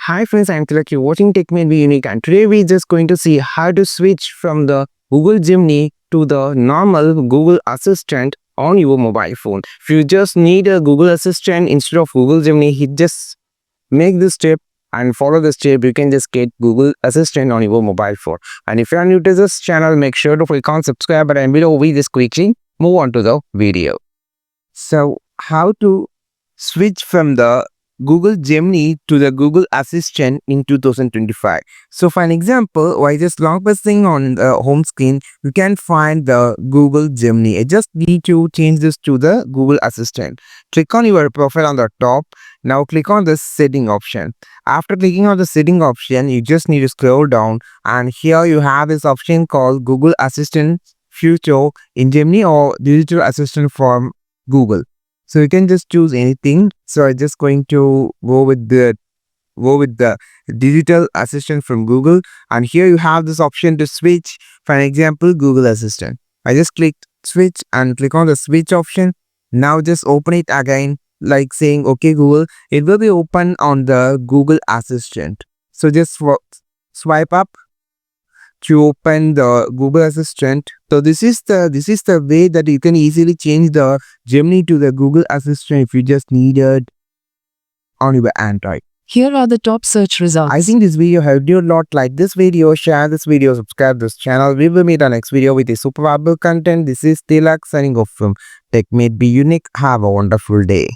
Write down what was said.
Hi friends, I'm Tilak. You're watching Tech May Be Unique, and today we're just going to see how to switch from the Google Gemini to the normal Google Assistant on your mobile phone. If you just need a Google Assistant instead of Google Gemini, just make this step and follow the step. You can just get Google Assistant on your mobile phone. And if you are new to this channel, make sure to click on subscribe button below. We just quickly move on to the video. So how to switch from the Google Gemini to the Google Assistant in 2025. So for an example, by just long pressing on the home screen, you can find the Google Gemini. I just need to change this to the Google Assistant. Click on your profile on the top. Now click on the setting option. After clicking on the setting option, you just need to scroll down, and here you have this option called Google Assistant Future in Gemini or Digital Assistant from Google. So you can just choose anything. So I'm just going to go with the digital assistant from Google, and here you have this option to switch. For an example, Google Assistant. I just clicked switch and click on the switch option. Now just open it again, like saying okay Google. It will be open on the Google Assistant. So just swipe up to open the Google Assistant. So this is the way that you can easily change the Gemini to the Google Assistant if you just need it on your Android. Here are the top search results. I think this video helped you a lot. Like this video, share this video, subscribe this channel. We will meet on next video with a super valuable content. This is Tilak signing off from Tech May Be Unique. Have a wonderful day.